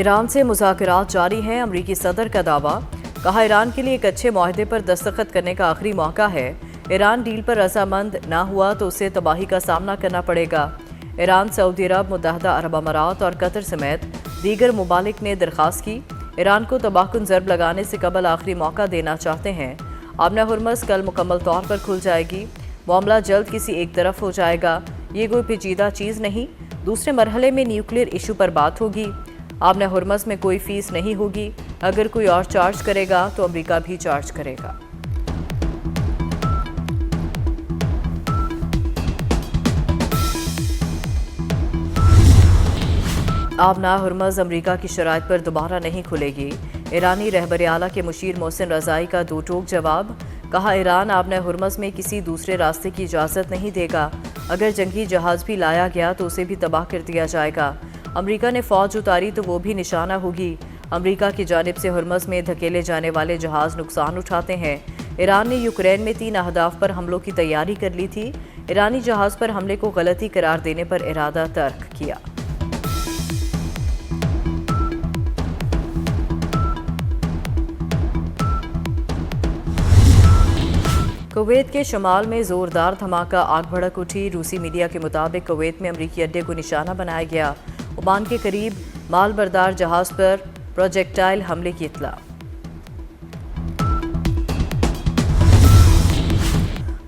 Iran से मुज़ाकरात जारी हैं, अमरीकी सदर का दावा। कहा, ईरान के लिए एक अच्छे मुआहदे पर दस्तखत करने का आखिरी मौका है। ईरान डील पर रजामंद ना हुआ तो उसे तबाही का सामना करना पड़ेगा। ईरान, सऊदी अरब, मुत्तहदा अरब अमारात और कतर समेत दीगर ममालिक ने दरख्वास्त की। ईरान को तबाहकुन ज़रब लगाने से कबल आखिरी मौका देना चाहते हैं। आबना हुर्मस कल मुकम्मल तौर पर खुल जाएगी। मामला जल्द किसी एक तरफ हो जाएगा। ये कोई पेचीदा चीज़ नहीं। दूसरे मरहले में न्यूक्लियर इशू पर बात होगी। आबना हुर्मस में कोई फीस नहीं होगी। अगर कोई और चार्ज करेगा तो अमेरिका भी चार्ज करेगा। आबना हुर्मस अमेरिका की शराइत पर दोबारा नहीं खुलेगी। ईरानी रहबर आला के मुशीर मोहसिन रज़ाई का दो टोक जवाब। कहा, ईरान आबना हुर्मस में किसी दूसरे रास्ते की इजाज़त नहीं देगा। अगर जंगी जहाज़ भी लाया गया तो उसे भी तबाह कर दिया जाएगा। अमेरिका ने फ़ौज उतारी तो वो भी निशाना होगी। अमेरिका की जानिब से हुर्मस में धकेले जाने वाले जहाज़ नुकसान उठाते हैं। ईरान ने यूक्रेन में 3 अहदाफ पर हमलों की तैयारी कर ली थी। ईरानी जहाज़ पर हमले को गलती करार देने पर इरादा तर्क किया। कुवैत के शमाल में ज़ोरदार धमाका, आग भड़क उठी। रूसी मीडिया के मुताबिक कुवैत में अमरीकी अड्डे को निशाना बनाया गया। ओमान के करीब माल बरदार जहाज़ पर प्रोजेक्टाइल हमले की इत्तला।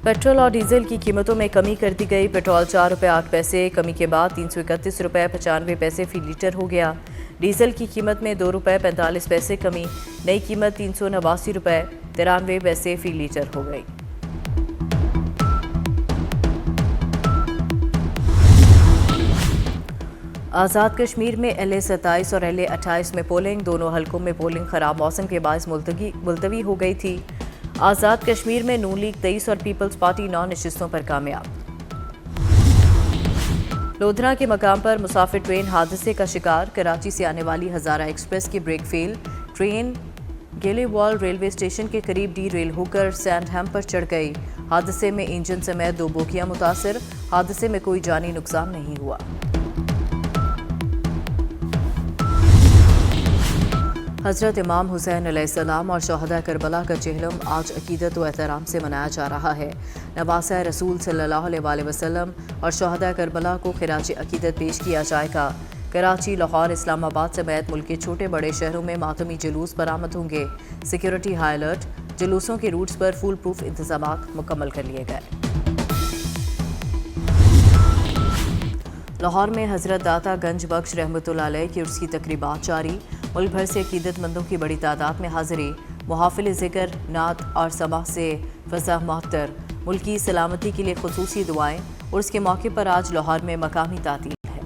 पेट्रोल और डीजल की कीमतों में कमी कर दी गई। पेट्रोल 4 रुपये 8 पैसे कमी के बाद 331 रुपये 95 पैसे फी लीटर हो गया। डीजल की कीमत में 2 रुपये 45 पैसे कमी, नई कीमत 389 रुपये 93 पैसे फी लीटर हो गई। आज़ाद कश्मीर में LA 27 और LA 28 में पोलिंग। दोनों हलकों में पोलिंग खराब मौसम के बायस मुलतवी हो गई थी। आज़ाद कश्मीर में नून लीग 23 और पीपल्स पार्टी 9 नशिस्तों पर कामयाब। लोधरा के मकाम पर मुसाफिर ट्रेन हादसे का शिकार। कराची से आने वाली हज़ारा एक्सप्रेस की brake fail. Train Gelewal railway station के करीब डी रेल होकर सैंडहैम पर चढ़ गई। हादसे में इंजन समेत 2 बोगियां मुतासर। हादसे में कोई जानी नुकसान नहीं हुआ। हज़रत इमाम हुसैन अलैहिस्सलाम और शहदा करबला का चेहलम आज अकीदत व एहतराम से मनाया जा रहा है। नवासा रसूल सल्लल्लाहु अलैहि वसल्लम और शहदा करबला को खिराज अकीदत पेश किया जाएगा। कराची, लाहौर, इस्लामाबाद समेत मुल्क के छोटे बड़े शहरों में मातमी जुलूस बरामद होंगे। Security high alert. जुलूसों के रूट्स पर फुल प्रूफ इंतजाम मुकम्मल कर लिए गए। लाहौर में हज़रत दाता गंज बख्श रहमतुल्लाह अलैह की उर्स की तकरीबात जारी। मुल्क भर से अकीदतमंदों की बड़ी तादाद में हाज़िरी। मुहाफ़िल ज़िक्र, नात और समाह से फ़ज़ा मुअत्तर। मुल्क की सलामती के लिए ख़ुसूसी दुआएं। उर्स के मौके पर आज लाहौर में मकामी तातील है।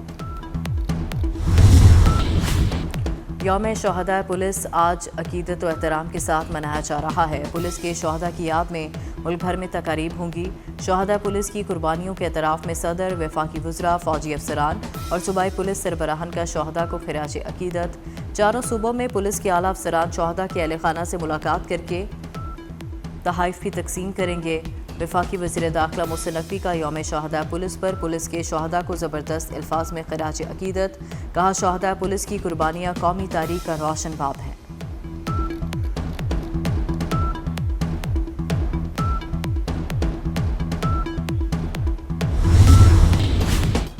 यौम शहदा पुलिस आज अकीदत व एहतराम के साथ मनाया जा रहा है। पुलिस के शहदा की याद में मुल्क भर में तकारीब होंगी। शहदा पुलिस की कुर्बानियों के एतराफ़ में सदर, वफाकी वज़रा, फ़ौजी अफसरान और सूबाई पुलिस सरबराहान का शहदा को खिराज अकीदत। चारों सूबों में पुलिस के आला अफसरान शहदा के अहले खाना से मुलाकात करके तहाइफ भी तकसीम करेंगे। वफाकी वज़ीर दाखिला मोहसिन नकवी का यौम शहदा पुलिस पर पुलिस के शहदा को ज़बरदस्त अल्फाज में खिराज अकीदत। कहा, शहदा पुलिस की कुर्बानियाँ कौमी तारीख का रोशन बाब हैं।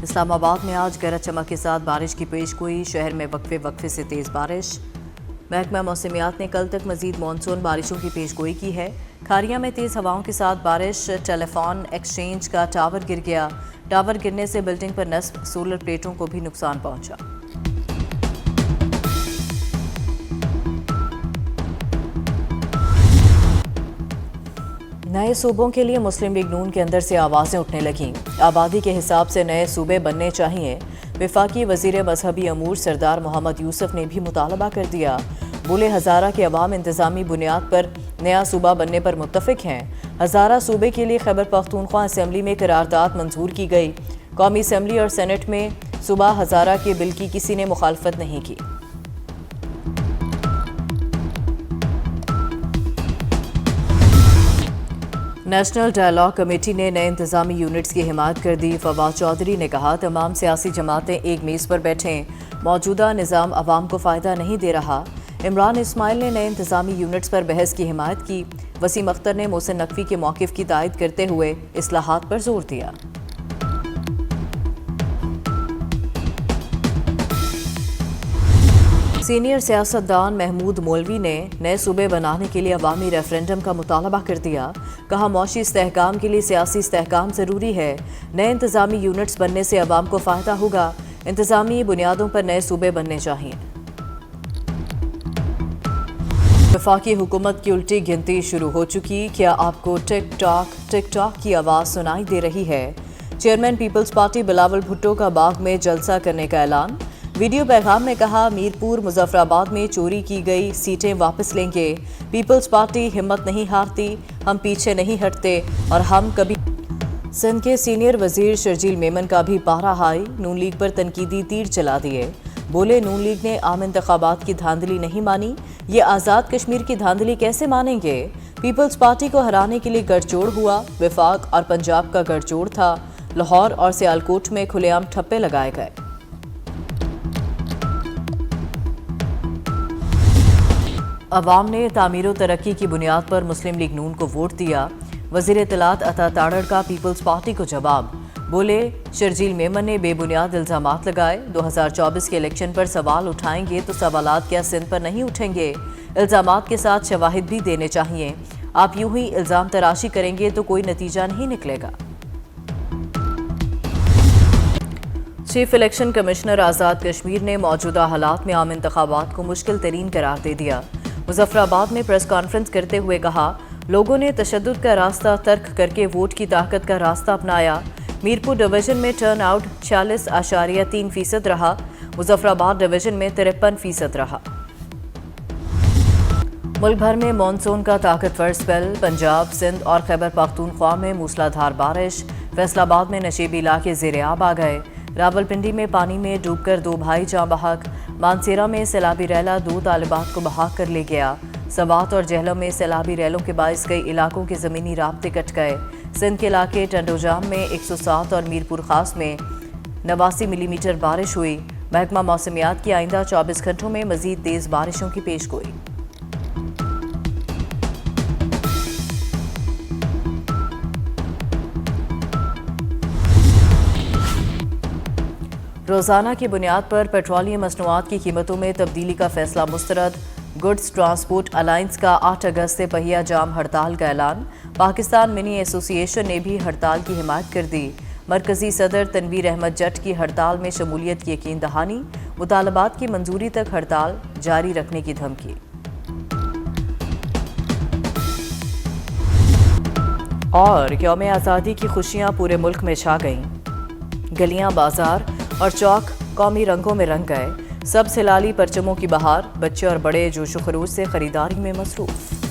इस्लामाबाद में आज गरज चमक के साथ बारिश की पेशगोई। शहर में वक्फे वक्फे से तेज़ बारिश। महकमा मौसमियात ने कल तक मजीद मानसून बारिशों की पेशगोई की है। खारिया में तेज़ हवाओं के साथ बारिश। टेलीफोन एक्सचेंज का टावर गिर गया। टावर गिरने से बिल्डिंग पर नस्ब सोलर प्लेटों को भी नुकसान पहुंचा। नए सूबों के लिए मुस्लिम लीग नून के अंदर से आवाज़ें उठने लगीं। आबादी के हिसाब से नए सूबे बनने चाहिए। वफाकी वज़ीर मजहबी अमूर सरदार मोहम्मद यूसुफ ने भी मुतालबा कर दिया। बोले, हज़ारा के अवाम इंतज़ामी बुनियाद पर नया सूबा बनने पर मुत्तफ़िक हैं। हज़ारा सूबे के लिए खैबर पख्तूनख्वा असम्बली में करारदाद मंजूर की गई। कौमी असम्बली और सेनेट में सूबा हज़ारा के बिल की किसी ने मुखालफत नहीं की। नेशनल डायलॉग कमेटी ने नए इंतजामी यूनिट्स की हिमायत कर दी। फवाद चौधरी ने कहा, तमाम सियासी जमातें एक मेज़ पर बैठें, मौजूदा निज़ाम अवाम को फ़ायदा नहीं दे रहा। इमरान इस्माइल ने नए इंतजामी यूनिट्स पर बहस की हिमायत की। वसीम अख्तर ने मोहसिन नकवी के मौक़िफ़ की तायद करते हुए इस्लाहात पर जोर दिया। सीनियर सियासतदान महमूद मौलवी ने नए सूबे बनाने के लिए अवामी रेफरेंडम का मुतालबा कर दिया। कहा, मौशी इस्तेहकाम के लिए सियासी इस्तेहकाम ज़रूरी है। नए इंतजामी यूनिट्स बनने से अवाम को फ़ायदा होगा। इंतजामी बुनियादों पर नए सूबे बनने चाहिए। वफाकी हुकूमत की उल्टी गिनती शुरू हो चुकी। क्या आपको टिक टॉक की आवाज़ सुनाई दे रही है? Chairman people's party Bilawal Bhutto का बाग में जलसा करने का ऐलान। वीडियो पैगाम में कहा, मीरपुर मुजफ्फराबाद में चोरी की गई सीटें वापस लेंगे। पीपल्स पार्टी हिम्मत नहीं हारती, हम पीछे नहीं हटते और हम कभी। सिंध के सीनियर वजीर शर्जील मेमन का भी पारा हाई। नून लीग पर तनकीदी तीर चला दिए। बोले, नून लीग ने आम इंतखाबात की धांधली नहीं मानी, ये आज़ाद कश्मीर की धांधली कैसे मानेंगे? पीपल्स पार्टी को हराने के लिए गठजोड़ हुआ। वफाक और पंजाब का गठजोड़ था। लाहौर और सियालकोट में खुलेआम ठप्पे लगाए गए। अवाम ने तामीर तरक्की की बुनियाद पर मुस्लिम लीग नून को वोट दिया। वज़ीर इत्तलात अता ताड़ड़ का पीपल्स पार्टी को जवाब। बोले, शर्जील मेमन ने बेबुनियाद इल्ज़ामात लगाए। 2024 के इलेक्शन पर सवाल उठाएंगे तो सवालात क्या सिंध पर नहीं उठेंगे? इल्ज़ामात के साथ शवाहिद भी देने चाहिए। आप यूं ही इल्ज़ाम तराशी करेंगे तो कोई नतीजा नहीं निकलेगा। Chief election commissioner Azad Kashmir ने मौजूदा हालात में आम इंतखाबात को मुश्किल तरीन करार दे दिया। मुजफ्फराबाद में प्रेस कॉन्फ्रेंस करते हुए कहा, लोगों ने तशद्दुद का रास्ता तर्क करके वोट की ताकत का रास्ता अपनाया। मीरपुर डिवीजन में टर्न आउट 46.3% रहा। मुजफ्फराबाद डिवीजन में 53% रहा। मुल्क भर में मानसून का ताकतवर स्पेल। पंजाब, सिंध और खैबर पख्तूनख्वा में मूसलाधार बारिश। फैसलाबाद में नशीबी इलाके ज़ेर-ए-आब आ गए। रावलपिंडी में पानी में डूबकर 2 भाई जाँ बहक। मानसेरा में सैलाबी रैला 2 तालिबात को बहा कर ले गया। सवात और जहलम में सैलाबी रैलों के बाइस कई इलाकों के ज़मीनी राब्ते कट गए। सिंध के इलाके टंडोजाम में 107 और मीरपुर खास में 89 मिलीमीटर बारिश हुई। महकमा मौसमियात की आइंदा 24 घंटों में मजीद तेज़ बारिशों की पेशगोई। रोज़ाना की बुनियाद पर पेट्रोलियम मसनूआत की कीमतों में तब्दीली का फैसला मुस्तरद। गुड्स ट्रांसपोर्ट अलायंस का 8 अगस्त से पहिया जाम हड़ताल का ऐलान। पाकिस्तान मिनी एसोसिएशन ने भी हड़ताल की हिमायत कर दी। मरकजी सदर तनवीर अहमद जट की हड़ताल में शमूलियत की यकीन दहानी। मुतालबात की मंजूरी तक हड़ताल जारी रखने की धमकी। और यौम आज़ादी की खुशियां पूरे मुल्क में छा गईं। गलियां, बाजार और चौक कौमी रंगों में रंग गए। सब सिलाली परचमों की बहार। बच्चे और बड़े जोशो खरोश से खरीदारी में मसरूफ।